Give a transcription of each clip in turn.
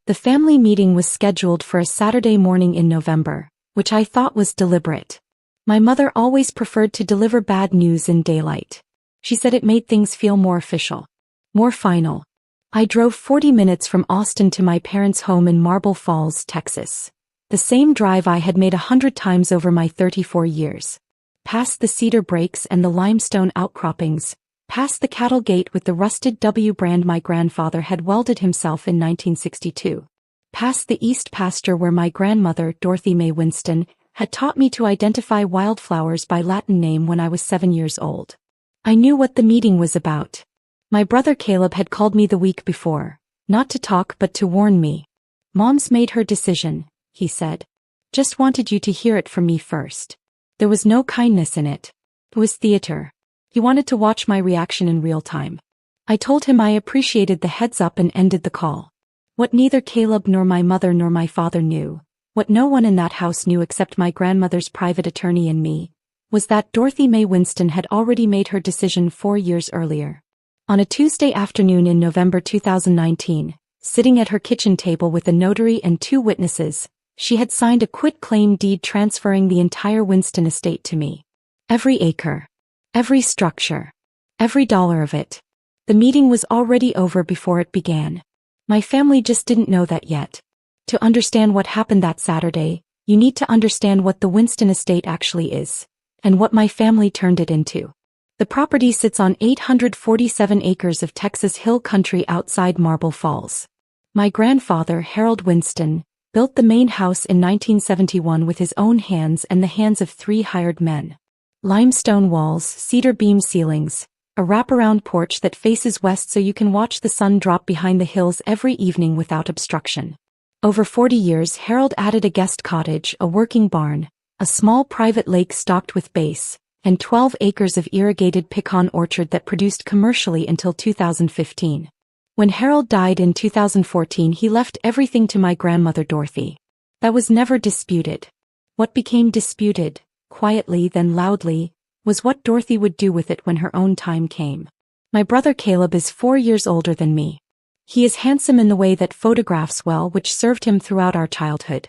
The family meeting was scheduled for a Saturday morning in November, which I thought was deliberate. My mother always preferred to deliver bad news in daylight. She said it made things feel more official, more final. I drove 40 minutes from Austin to my parents' home in Marble Falls, Texas. The same drive I had made 100 times over my 34 years. Past the cedar breaks and the limestone outcroppings, past the cattle gate with the rusted W brand my grandfather had welded himself in 1962. Past the east pasture where my grandmother, Dorothy Mae Winston, had taught me to identify wildflowers by Latin name when I was 7 years old. I knew what the meeting was about. My brother Caleb had called me the week before, not to talk but to warn me. "Mom's made her decision," he said. "Just wanted you to hear it from me first." There was no kindness in it. It was theater. He wanted to watch my reaction in real time. I told him I appreciated the heads up and ended the call. What neither Caleb nor my mother nor my father knew, what no one in that house knew except my grandmother's private attorney and me, was that Dorothy Mae Winston had already made her decision 4 years earlier. On a Tuesday afternoon in November 2019, sitting at her kitchen table with a notary and 2 witnesses, she had signed a quit-claim deed transferring the entire Winston Estate to me. Every acre. Every structure. Every dollar of it. The meeting was already over before it began. My family just didn't know that yet. To understand what happened that Saturday, you need to understand what the Winston Estate actually is, and what my family turned it into. The property sits on 847 acres of Texas hill country outside Marble Falls. My grandfather, Harold Winston, built the main house in 1971 with his own hands and the hands of 3 hired men. Limestone walls, cedar beam ceilings, a wraparound porch that faces west so you can watch the sun drop behind the hills every evening without obstruction. Over 40 years, Harold added a guest cottage, a working barn, a small private lake stocked with bass, and 12 acres of irrigated pecan orchard that produced commercially until 2015. When Harold died in 2014, he left everything to my grandmother Dorothy. That was never disputed. What became disputed, quietly then loudly, was what Dorothy would do with it when her own time came. My brother Caleb is 4 years older than me. He is handsome in the way that photographs well, which served him throughout our childhood.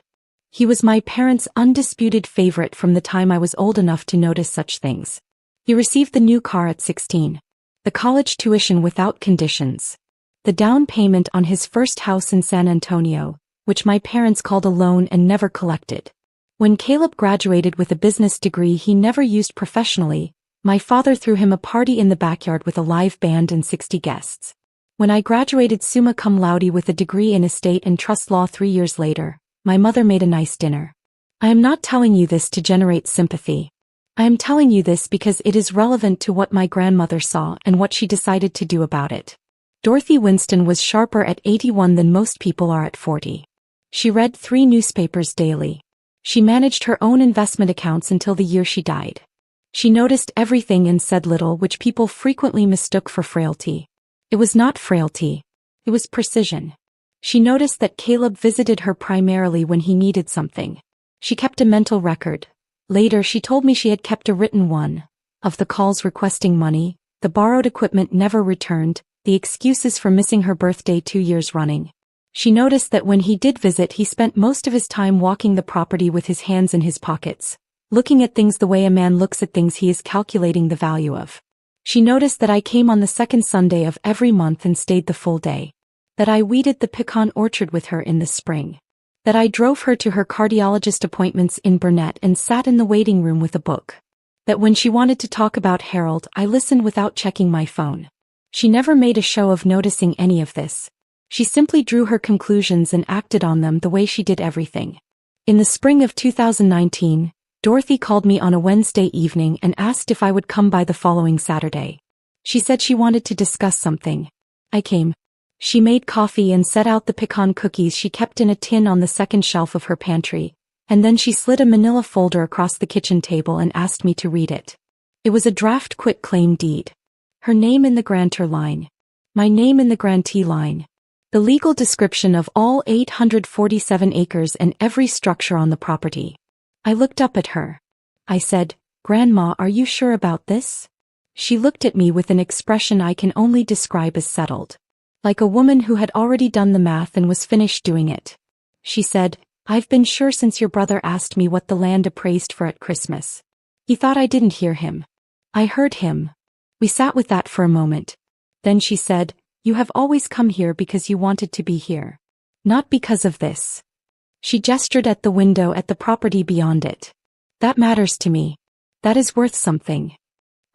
He was my parents' undisputed favorite from the time I was old enough to notice such things. He received the new car at 16. The college tuition without conditions. The down payment on his first house in San Antonio, which my parents called a loan and never collected. When Caleb graduated with a business degree he never used professionally, my father threw him a party in the backyard with a live band and 60 guests. When I graduated summa cum laude with a degree in estate and trust law 3 years later, my mother made a nice dinner. I am not telling you this to generate sympathy. I am telling you this because it is relevant to what my grandmother saw and what she decided to do about it. Dorothy Winston was sharper at 81 than most people are at 40. She read 3 newspapers daily. She managed her own investment accounts until the year she died. She noticed everything and said little, which people frequently mistook for frailty. It was not frailty. It was precision. She noticed that Caleb visited her primarily when he needed something. She kept a mental record. Later she told me she had kept a written one. Of the calls requesting money, the borrowed equipment never returned, the excuses for missing her birthday 2 years running. She noticed that when he did visit he spent most of his time walking the property with his hands in his pockets, looking at things the way a man looks at things he is calculating the value of. She noticed that I came on the second Sunday of every month and stayed the full day. That I weeded the pecan orchard with her in the spring. That I drove her to her cardiologist appointments in Burnett and sat in the waiting room with a book. That when she wanted to talk about Harold I listened without checking my phone. She never made a show of noticing any of this. She simply drew her conclusions and acted on them the way she did everything. In the spring of 2019, Dorothy called me on a Wednesday evening and asked if I would come by the following Saturday. She said she wanted to discuss something. I came. She made coffee and set out the pecan cookies she kept in a tin on the second shelf of her pantry, and then she slid a manila folder across the kitchen table and asked me to read it. It was a draft quit-claim deed. Her name in the grantor line. My name in the grantee line. The legal description of all 847 acres and every structure on the property. I looked up at her. I said, "Grandma, are you sure about this?" She looked at me with an expression I can only describe as settled. like a woman who had already done the math and was finished doing it. She said, "I've been sure since your brother asked me what the land appraised for at Christmas. He thought I didn't hear him. I heard him." We sat with that for a moment. Then she said, "You have always come here because you wanted to be here. Not because of this." She gestured at the window at the property beyond it. "That matters to me. That is worth something."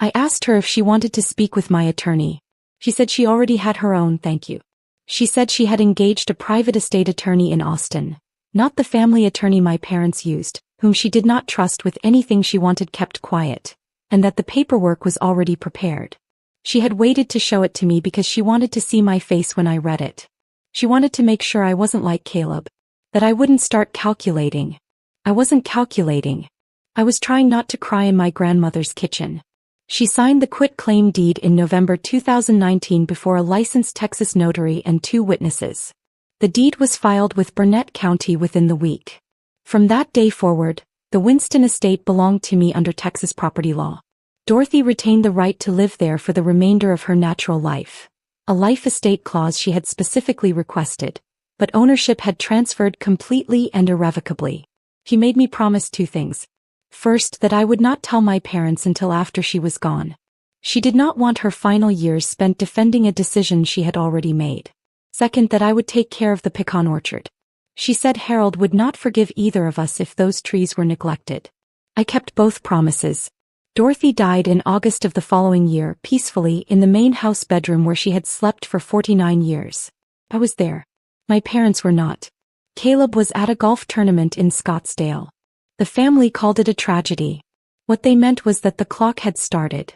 I asked her if she wanted to speak with my attorney. She said she already had her own, thank you. She said she had engaged a private estate attorney in Austin, not the family attorney my parents used, whom she did not trust with anything she wanted kept quiet, and that the paperwork was already prepared. She had waited to show it to me because she wanted to see my face when I read it. She wanted to make sure I wasn't like Caleb, that I wouldn't start calculating. I wasn't calculating. I was trying not to cry in my grandmother's kitchen. She signed the quitclaim deed in November 2019 before a licensed Texas notary and 2 witnesses. The deed was filed with Burnett County within the week. From that day forward, the Winston Estate belonged to me under Texas property law. Dorothy retained the right to live there for the remainder of her natural life, a life estate clause she had specifically requested, but ownership had transferred completely and irrevocably. She made me promise 2 things. First, that I would not tell my parents until after she was gone. She did not want her final years spent defending a decision she had already made. Second, that I would take care of the pecan orchard. She said Harold would not forgive either of us if those trees were neglected. I kept both promises. Dorothy died in August of the following year peacefully in the main house bedroom where she had slept for 49 years. I was there. My parents were not. Caleb was at a golf tournament in Scottsdale. The family called it a tragedy. What they meant was that the clock had started.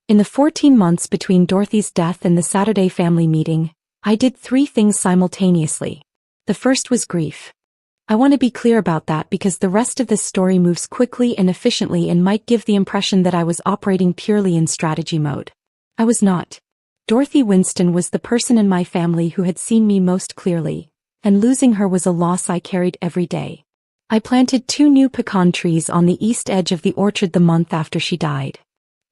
In the 14 months between Dorothy's death and the Saturday family meeting, I did 3 things simultaneously. The first was grief. I want to be clear about that because the rest of this story moves quickly and efficiently and might give the impression that I was operating purely in strategy mode. I was not. Dorothy Winston was the person in my family who had seen me most clearly, and losing her was a loss I carried every day. I planted 2 new pecan trees on the east edge of the orchard the month after she died.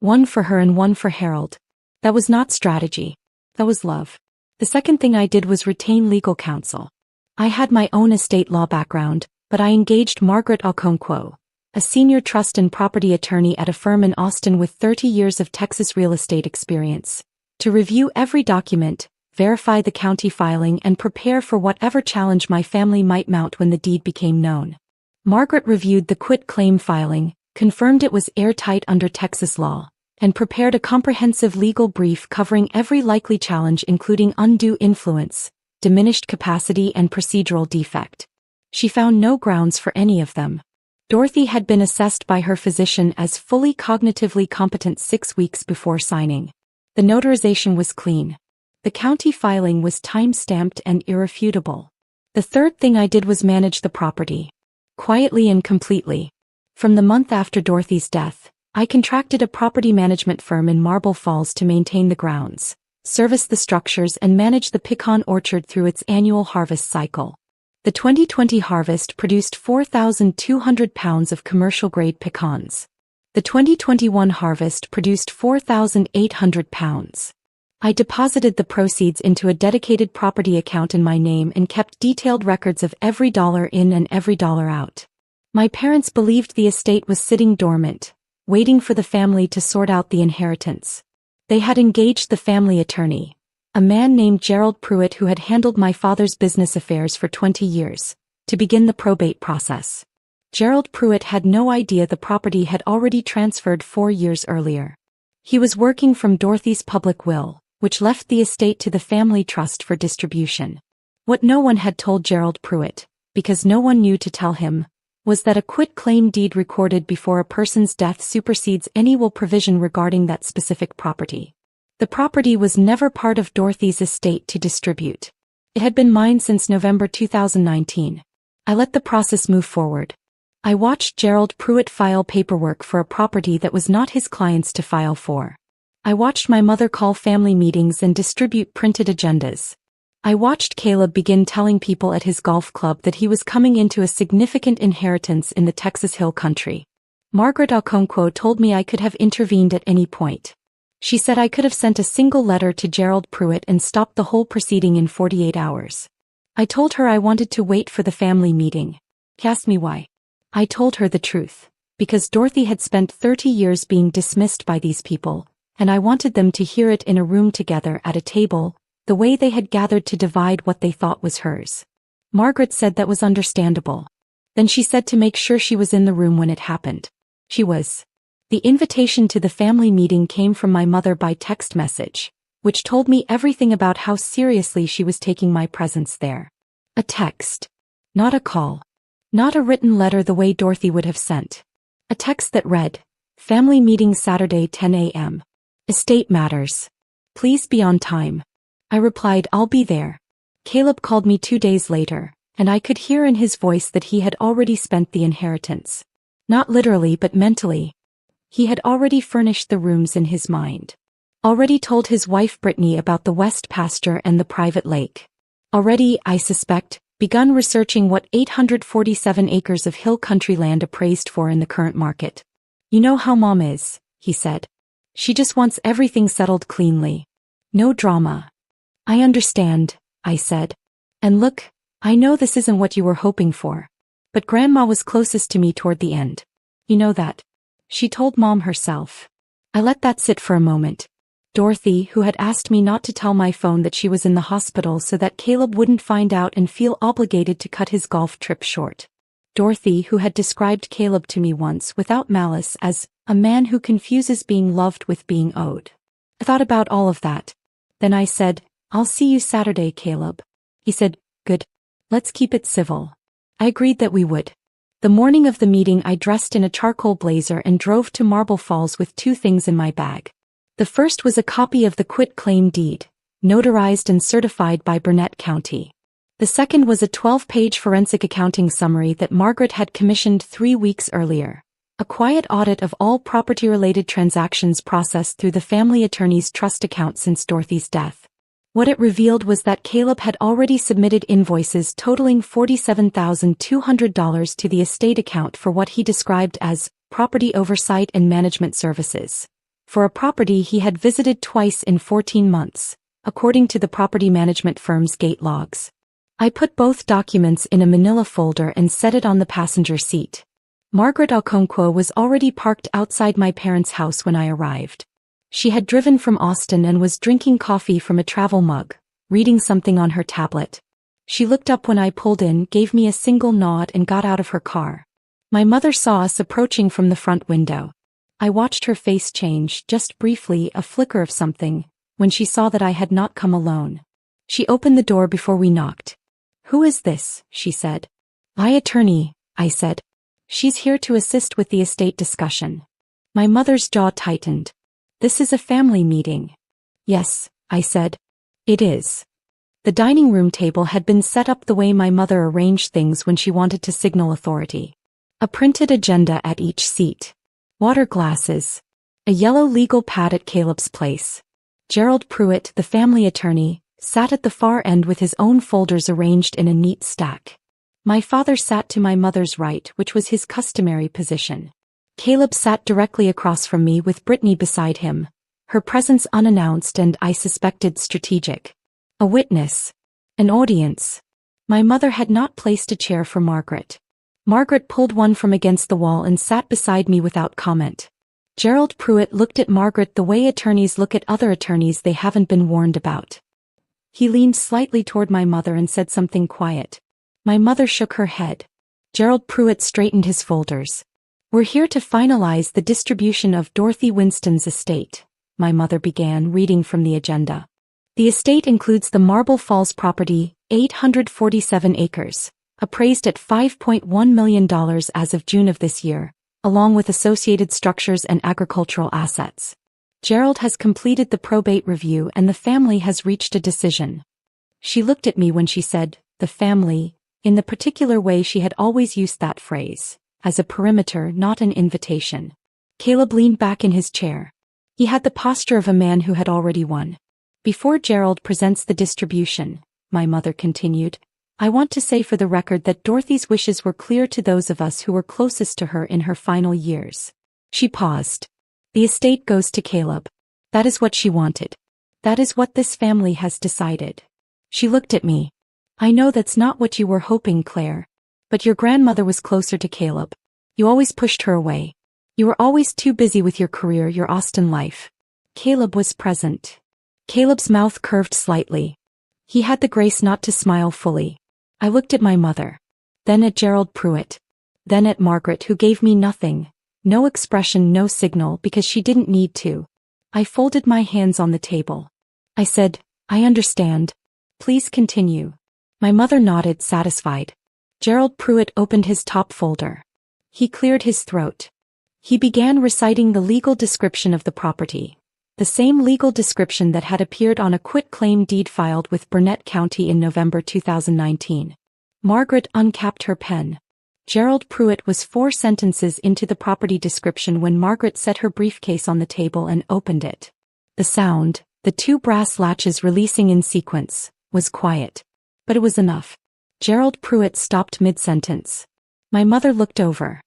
One for her and one for Harold. That was not strategy. That was love. The second thing I did was retain legal counsel. I had my own estate law background, but I engaged Margaret Okonkwo, a senior trust and property attorney at a firm in Austin with 30 years of Texas real estate experience, to review every document, verify the county filing and prepare for whatever challenge my family might mount when the deed became known. Margaret reviewed the quitclaim filing, confirmed it was airtight under Texas law, and prepared a comprehensive legal brief covering every likely challenge including undue influence, diminished capacity and procedural defect. She found no grounds for any of them. Dorothy had been assessed by her physician as fully cognitively competent 6 weeks before signing. The notarization was clean. The county filing was time-stamped and irrefutable. The third thing I did was manage the property. Quietly and completely. From the month after Dorothy's death, I contracted a property management firm in Marble Falls to maintain the grounds, service the structures and manage the pecan orchard through its annual harvest cycle. The 2020 harvest produced 4,200 pounds of commercial-grade pecans. The 2021 harvest produced 4,800 pounds. I deposited the proceeds into a dedicated property account in my name and kept detailed records of every dollar in and every dollar out. My parents believed the estate was sitting dormant, waiting for the family to sort out the inheritance. They had engaged the family attorney, a man named Gerald Pruitt who had handled my father's business affairs for 20 years, to begin the probate process. Gerald Pruitt had no idea the property had already transferred 4 years earlier. He was working from Dorothy's public will, which left the estate to the family trust for distribution. What no one had told Gerald Pruitt, because no one knew to tell him, was that a quitclaim deed recorded before a person's death supersedes any will provision regarding that specific property. The property was never part of Dorothy's estate to distribute. It had been mine since November 2019. I let the process move forward. I watched Gerald Pruitt file paperwork for a property that was not his client's to file for. I watched my mother call family meetings and distribute printed agendas. I watched Caleb begin telling people at his golf club that he was coming into a significant inheritance in the Texas Hill Country. Margaret Okonkwo told me I could have intervened at any point. She said I could have sent a single letter to Gerald Pruitt and stopped the whole proceeding in 48 hours. I told her I wanted to wait for the family meeting. She asked me why. I told her the truth. Because Dorothy had spent 30 years being dismissed by these people, and I wanted them to hear it in a room together at a table, the way they had gathered to divide what they thought was hers. Margaret said that was understandable. Then she said to make sure she was in the room when it happened. She was. The invitation to the family meeting came from my mother by text message, which told me everything about how seriously she was taking my presence there. A text. Not a call. Not a written letter the way Dorothy would have sent. A text that read, "Family meeting Saturday 10 a.m. Estate matters. Please be on time." I replied, "I'll be there." Caleb called me 2 days later, and I could hear in his voice that he had already spent the inheritance. Not literally but mentally. He had already furnished the rooms in his mind. Already told his wife Brittany about the west pasture and the private lake. Already, I suspect, begun researching what 847 acres of hill country land appraised for in the current market. "You know how Mom is," he said. "She just wants everything settled cleanly. No drama." "I understand," I said. "And look, I know this isn't what you were hoping for. But Grandma was closest to me toward the end. You know that. She told Mom herself." I let that sit for a moment. Dorothy, who had asked me not to tell my phone that she was in the hospital so that Caleb wouldn't find out and feel obligated to cut his golf trip short. Dorothy, who had described Caleb to me once without malice as a man who confuses being loved with being owed. I thought about all of that. Then I said, "I'll see you Saturday, Caleb." He said, "Good. Let's keep it civil." I agreed that we would. The morning of the meeting I dressed in a charcoal blazer and drove to Marble Falls with 2 things in my bag. The first was a copy of the quit-claim deed, notarized and certified by Burnett County. The second was a 12-page forensic accounting summary that Margaret had commissioned 3 weeks earlier. A quiet audit of all property-related transactions processed through the family attorney's trust account since Dorothy's death. What it revealed was that Caleb had already submitted invoices totaling $47,200 to the estate account for what he described as property oversight and management services. For a property he had visited twice in 14 months, according to the property management firm's gate logs. I put both documents in a manila folder and set it on the passenger seat. Margaret Okonkwo was already parked outside my parents' house when I arrived. She had driven from Austin and was drinking coffee from a travel mug, reading something on her tablet. She looked up when I pulled in, gave me a single nod and got out of her car. My mother saw us approaching from the front window. I watched her face change, just briefly, a flicker of something, when she saw that I had not come alone. She opened the door before we knocked. "Who is this?" she said. "My attorney," I said. "She's here to assist with the estate discussion." My mother's jaw tightened. "This is a family meeting." "Yes," I said. "It is." The dining room table had been set up the way my mother arranged things when she wanted to signal authority. A printed agenda at each seat. Water glasses. A yellow legal pad at Caleb's place. Gerald Pruitt, the family attorney, sat at the far end with his own folders arranged in a neat stack. My father sat to my mother's right, which was his customary position. Caleb sat directly across from me with Brittany beside him, her presence unannounced and, I suspected, strategic. A witness. An audience. My mother had not placed a chair for Margaret. Margaret pulled one from against the wall and sat beside me without comment. Gerald Pruitt looked at Margaret the way attorneys look at other attorneys they haven't been warned about. He leaned slightly toward my mother and said something quiet. My mother shook her head. Gerald Pruitt straightened his folders. "We're here to finalize the distribution of Dorothy Winston's estate," my mother began, reading from the agenda. "The estate includes the Marble Falls property, 847 acres, appraised at $5.1 million as of June of this year, along with associated structures and agricultural assets. Gerald has completed the probate review and the family has reached a decision." She looked at me when she said, "the family," in the particular way she had always used that phrase. As a perimeter, not an invitation. Caleb leaned back in his chair. He had the posture of a man who had already won. "Before Gerald presents the distribution," my mother continued, "I want to say for the record that Dorothy's wishes were clear to those of us who were closest to her in her final years." She paused. "The estate goes to Caleb." That is what she wanted. That is what this family has decided. She looked at me. I know that's not what you were hoping, Claire. But your grandmother was closer to Caleb. You always pushed her away. You were always too busy with your career, your Austin life. Caleb was present. Caleb's mouth curved slightly. He had the grace not to smile fully. I looked at my mother. Then at Gerald Pruitt. Then at Margaret, who gave me nothing. No expression, no signal, because she didn't need to. I folded my hands on the table. I said, I understand. Please continue. My mother nodded, satisfied. Gerald Pruitt opened his top folder. He cleared his throat. He began reciting the legal description of the property. The same legal description that had appeared on a quitclaim deed filed with Burnett County in November 2019. Margaret uncapped her pen. Gerald Pruitt was 4 sentences into the property description when Margaret set her briefcase on the table and opened it. The sound, the 2 brass latches releasing in sequence, was quiet. But it was enough. Gerald Pruitt stopped mid-sentence. My mother looked over.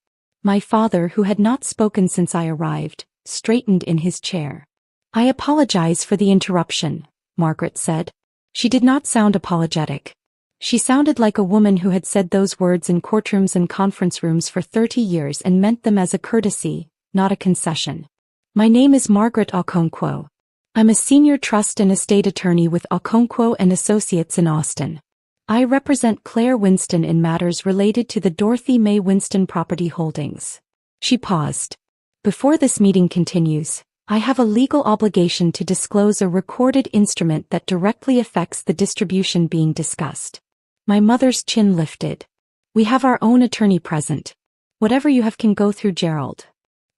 My father, who had not spoken since I arrived, straightened in his chair. I apologize for the interruption, Margaret said. She did not sound apologetic. She sounded like a woman who had said those words in courtrooms and conference rooms for 30 years and meant them as a courtesy, not a concession. My name is Margaret Okonkwo. I'm a senior trust and estate attorney with Okonkwo and Associates in Austin. I represent Claire Winston in matters related to the Dorothy Mae Winston property holdings. She paused. Before this meeting continues, I have a legal obligation to disclose a recorded instrument that directly affects the distribution being discussed. My mother's chin lifted. We have our own attorney present. Whatever you have can go through Gerald.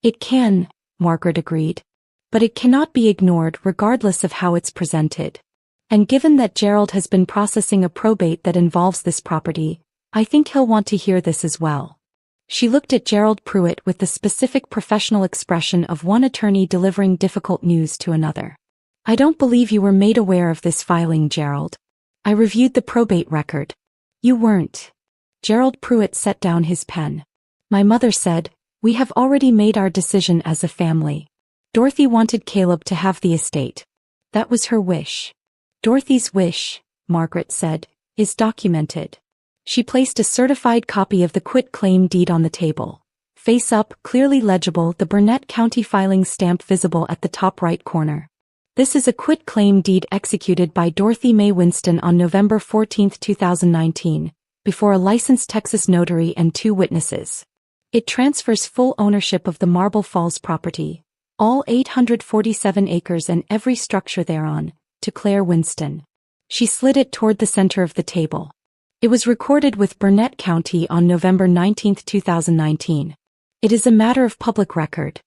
It can, Margaret agreed. But it cannot be ignored regardless of how it's presented. And given that Gerald has been processing a probate that involves this property, I think he'll want to hear this as well. She looked at Gerald Pruitt with the specific professional expression of one attorney delivering difficult news to another. I don't believe you were made aware of this filing, Gerald. I reviewed the probate record. You weren't. Gerald Pruitt set down his pen. My mother said, we have already made our decision as a family. Dorothy wanted Caleb to have the estate. That was her wish. Dorothy's wish, Margaret said, is documented. She placed a certified copy of the quitclaim deed on the table. Face up, clearly legible, the Burnett County filing stamp visible at the top right corner. This is a quitclaim deed executed by Dorothy Mae Winston on November 14, 2019, before a licensed Texas notary and 2 witnesses. It transfers full ownership of the Marble Falls property, all 847 acres and every structure thereon, to Claire Winston. She slid it toward the center of the table. It was recorded with Burnett County on November 19, 2019. It is a matter of public record.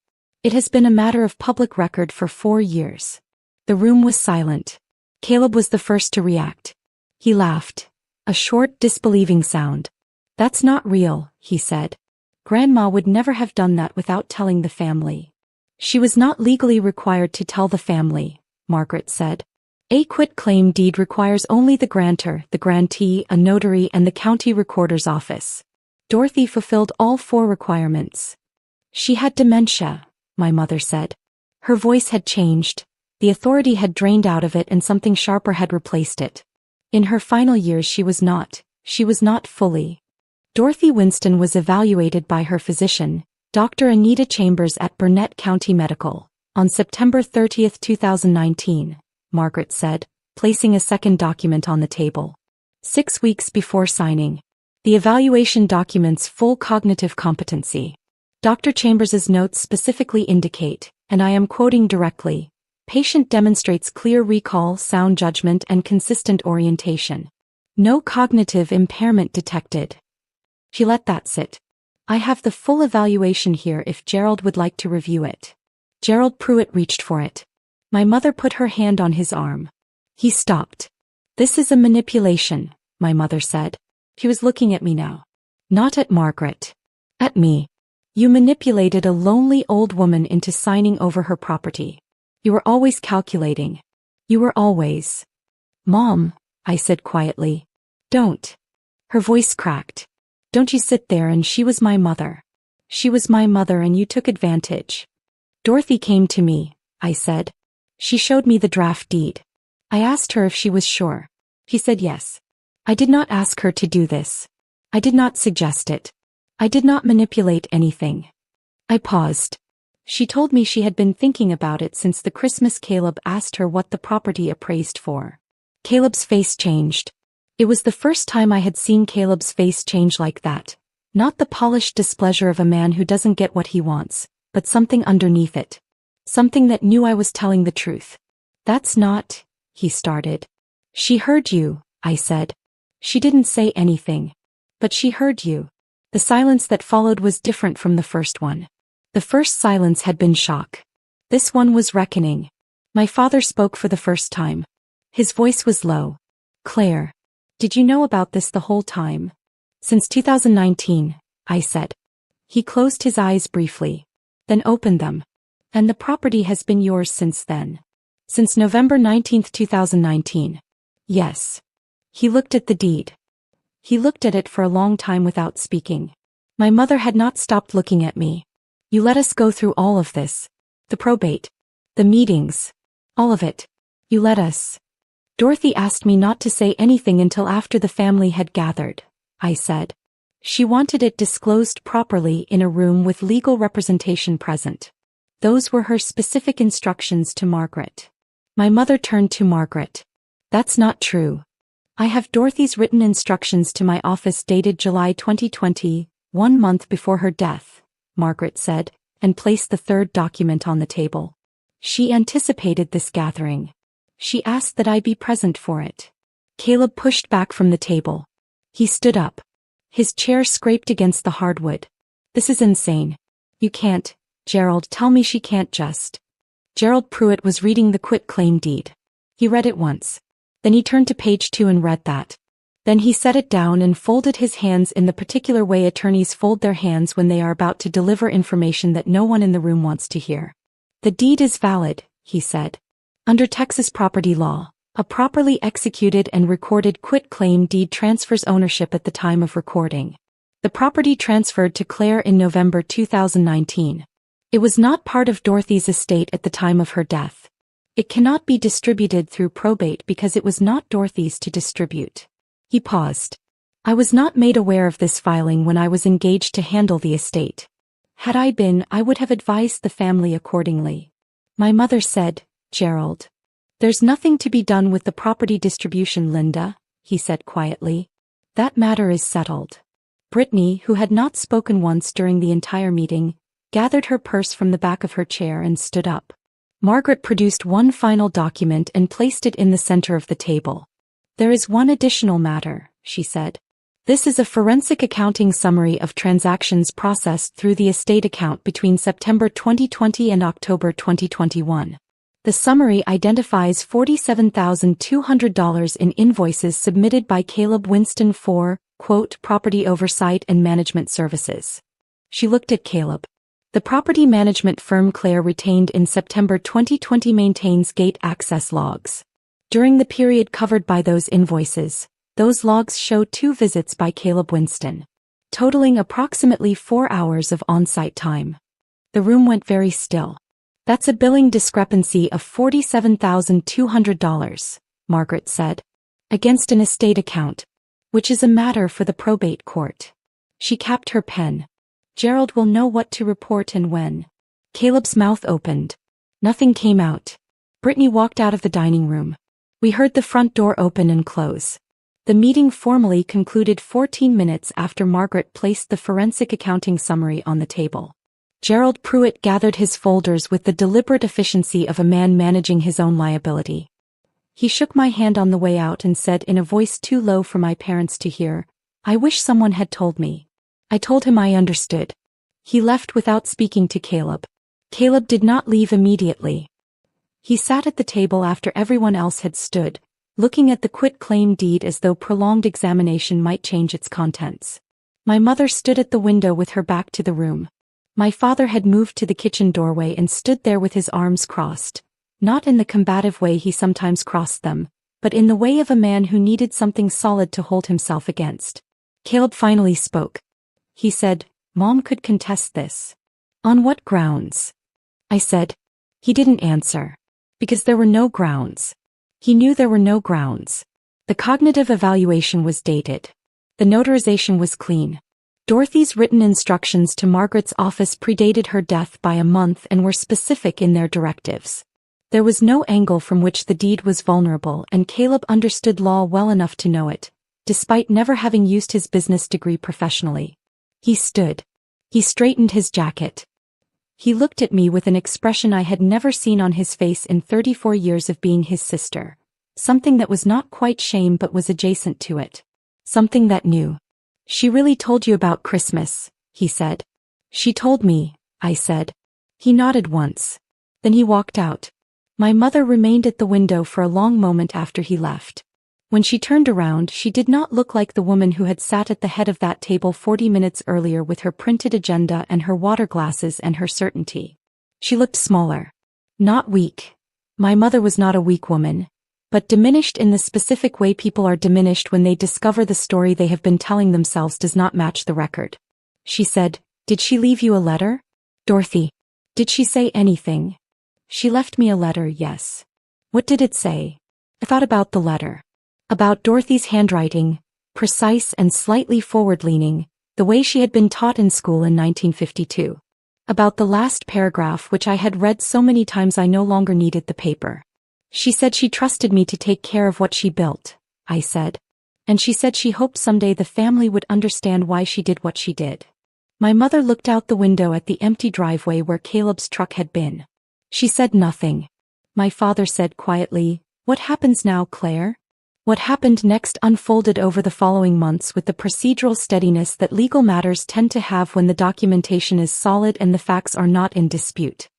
It has been a matter of public record for 4 years. The room was silent. Caleb was the first to react. He laughed. A short, disbelieving sound. That's not real, he said. Grandma would never have done that without telling the family. She was not legally required to tell the family, Margaret said. A quitclaim deed requires only the grantor, the grantee, a notary, and the county recorder's office. Dorothy fulfilled all 4 requirements. She had dementia, my mother said. Her voice had changed. The authority had drained out of it and something sharper had replaced it. In her final years she was not fully. Dorothy Winston was evaluated by her physician, Dr. Anita Chambers at Burnett County Medical, on September 30, 2019. Margaret said, placing a second document on the table. 6 weeks before signing. The evaluation documents full cognitive competency. Dr. Chambers's notes specifically indicate, and I am quoting directly, patient demonstrates clear recall, sound judgment, and consistent orientation. No cognitive impairment detected. She let that sit. I have the full evaluation here if Gerald would like to review it. Gerald Pruitt reached for it. My mother put her hand on his arm. He stopped. This is a manipulation, my mother said. She was looking at me now. Not at Margaret. At me. You manipulated a lonely old woman into signing over her property. You were always calculating. You were always. Mom, I said quietly. Don't. Her voice cracked. Don't you sit there, and she was my mother. She was my mother and you took advantage. Dorothy came to me, I said. She showed me the draft deed. I asked her if she was sure. She said yes. I did not ask her to do this. I did not suggest it. I did not manipulate anything. I paused. She told me she had been thinking about it since the Christmas Caleb asked her what the property appraised for. Caleb's face changed. It was the first time I had seen Caleb's face change like that. Not the polished displeasure of a man who doesn't get what he wants, but something underneath it. Something that knew I was telling the truth. That's not, he started. She heard you, I said. She didn't say anything. But she heard you. The silence that followed was different from the first one. The first silence had been shock. This one was reckoning. My father spoke for the first time. His voice was low. Claire, did you know about this the whole time? Since 2019, I said. He closed his eyes briefly. Then opened them. And the property has been yours since then. Since November 19, 2019. Yes. He looked at the deed. He looked at it for a long time without speaking. My mother had not stopped looking at me. You let us go through all of this. The probate. The meetings. All of it. You let us. Dorothy asked me not to say anything until after the family had gathered, I said. She wanted it disclosed properly in a room with legal representation present. Those were her specific instructions to Margaret. My mother turned to Margaret. That's not true. I have Dorothy's written instructions to my office dated July 2020, 1 month before her death, Margaret said, and placed the third document on the table. She anticipated this gathering. She asked that I be present for it. Caleb pushed back from the table. He stood up. His chair scraped against the hardwood. This is insane. You can't, Gerald, tell me she can't just. Gerald Pruitt was reading the quitclaim deed. He read it once. Then he turned to page 2 and read that. Then he set it down and folded his hands in the particular way attorneys fold their hands when they are about to deliver information that no one in the room wants to hear. The deed is valid, he said. Under Texas property law, a properly executed and recorded quitclaim deed transfers ownership at the time of recording. The property transferred to Claire in November 2019. It was not part of Dorothy's estate at the time of her death. It cannot be distributed through probate because it was not Dorothy's to distribute. He paused. I was not made aware of this filing when I was engaged to handle the estate. Had I been, I would have advised the family accordingly. My mother said, Gerald. There's nothing to be done with the property distribution, Linda, he said quietly. That matter is settled. Brittany, who had not spoken once during the entire meeting, gathered her purse from the back of her chair and stood up. Margaret produced one final document and placed it in the center of the table. There is one additional matter, she said. This is a forensic accounting summary of transactions processed through the estate account between September 2020 and October 2021. The summary identifies $47,200 in invoices submitted by Caleb Winston for, quote, property oversight and management services. She looked at Caleb. The property management firm Claire retained in September 2020 maintains gate access logs. During the period covered by those invoices, those logs show 2 visits by Caleb Winston, totaling approximately 4 hours of on-site time. The room went very still. That's a billing discrepancy of $47,200, Margaret said, against an estate account, which is a matter for the probate court. She capped her pen. Gerald will know what to report and when. Caleb's mouth opened. Nothing came out. Brittany walked out of the dining room. We heard the front door open and close. The meeting formally concluded 14 minutes after Margaret placed the forensic accounting summary on the table. Gerald Pruitt gathered his folders with the deliberate efficiency of a man managing his own liability. He shook my hand on the way out and said in a voice too low for my parents to hear, I wish someone had told me. I told him I understood. He left without speaking to Caleb. Caleb did not leave immediately. He sat at the table after everyone else had stood, looking at the quitclaim deed as though prolonged examination might change its contents. My mother stood at the window with her back to the room. My father had moved to the kitchen doorway and stood there with his arms crossed, not in the combative way he sometimes crossed them, but in the way of a man who needed something solid to hold himself against. Caleb finally spoke. He said, Mom could contest this. On what grounds? I said. He didn't answer. Because there were no grounds. He knew there were no grounds. The cognitive evaluation was dated. The notarization was clean. Dorothy's written instructions to Margaret's office predated her death by a month and were specific in their directives. There was no angle from which the deed was vulnerable, and Caleb understood law well enough to know it, despite never having used his business degree professionally. He stood. He straightened his jacket. He looked at me with an expression I had never seen on his face in 34 years of being his sister. Something that was not quite shame but was adjacent to it. Something that knew. "She really told you about Christmas," he said. "She told me," I said. He nodded once. Then he walked out. My mother remained at the window for a long moment after he left. When she turned around, she did not look like the woman who had sat at the head of that table 40 minutes earlier with her printed agenda and her water glasses and her certainty. She looked smaller. Not weak. My mother was not a weak woman, but diminished in the specific way people are diminished when they discover the story they have been telling themselves does not match the record. She said, "Did she leave you a letter? Dorothy, did she say anything?" "She left me a letter, yes." "What did it say?" I thought about the letter. About Dorothy's handwriting, precise and slightly forward-leaning, the way she had been taught in school in 1952. About the last paragraph which I had read so many times I no longer needed the paper. "She said she trusted me to take care of what she built," I said. "And she said she hoped someday the family would understand why she did what she did." My mother looked out the window at the empty driveway where Caleb's truck had been. She said nothing. My father said quietly, "What happens now, Claire?" What happened next unfolded over the following months with the procedural steadiness that legal matters tend to have when the documentation is solid and the facts are not in dispute.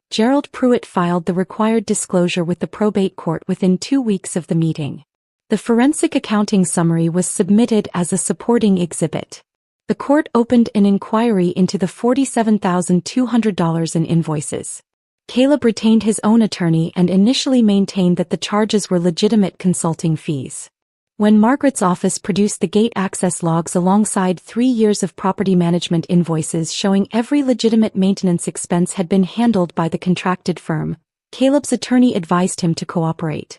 Gerald Pruitt filed the required disclosure with the probate court within 2 weeks of the meeting. The forensic accounting summary was submitted as a supporting exhibit. The court opened an inquiry into the $47,200 in invoices. Caleb retained his own attorney and initially maintained that the charges were legitimate consulting fees. When Margaret's office produced the gate access logs alongside 3 years of property management invoices showing every legitimate maintenance expense had been handled by the contracted firm, Caleb's attorney advised him to cooperate.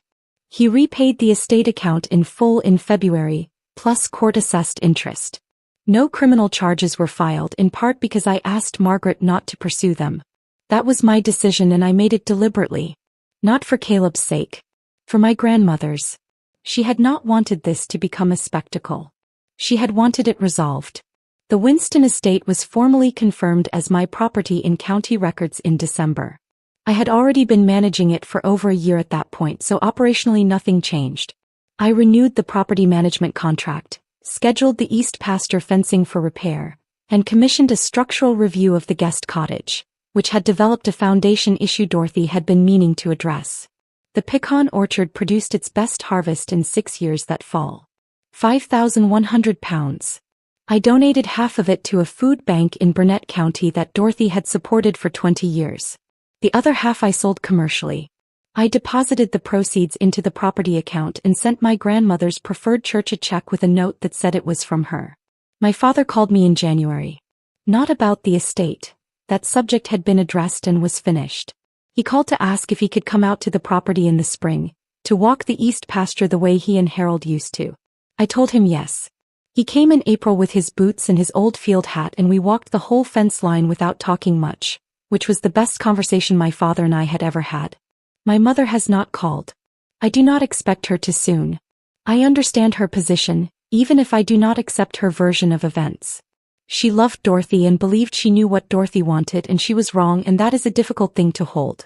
He repaid the estate account in full in February, plus court-assessed interest. No criminal charges were filed, in part because I asked Margaret not to pursue them. That was my decision, and I made it deliberately. Not for Caleb's sake. For my grandmother's. She had not wanted this to become a spectacle. She had wanted it resolved. The Winston Estate was formally confirmed as my property in county records in December. I had already been managing it for over a year at that point, so operationally nothing changed. I renewed the property management contract, scheduled the east pasture fencing for repair, and commissioned a structural review of the guest cottage, which had developed a foundation issue Dorothy had been meaning to address. The pecan orchard produced its best harvest in 6 years that fall. 5,100 pounds. I donated half of it to a food bank in Burnett County that Dorothy had supported for 20 years. The other half I sold commercially. I deposited the proceeds into the property account and sent my grandmother's preferred church a check with a note that said it was from her. My father called me in January. Not about the estate. That subject had been addressed and was finished. He called to ask if he could come out to the property in the spring, to walk the east pasture the way he and Harold used to. I told him yes. He came in April with his boots and his old field hat, and we walked the whole fence line without talking much, which was the best conversation my father and I had ever had. My mother has not called. I do not expect her to soon. I understand her position, even if I do not accept her version of events. She loved Dorothy and believed she knew what Dorothy wanted, and she was wrong, and that is a difficult thing to hold.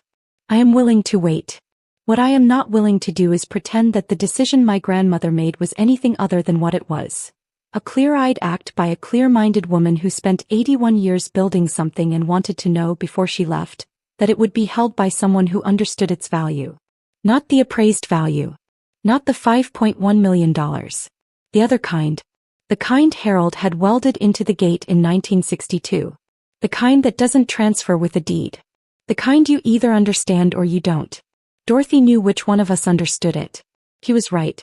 I am willing to wait. What I am not willing to do is pretend that the decision my grandmother made was anything other than what it was. A clear-eyed act by a clear-minded woman who spent 81 years building something and wanted to know before she left that it would be held by someone who understood its value. Not the appraised value. Not the $5.1 million. The other kind. The kind Harold had welded into the gate in 1962. The kind that doesn't transfer with a deed. The kind you either understand or you don't. Dorothy knew which one of us understood it. He was right.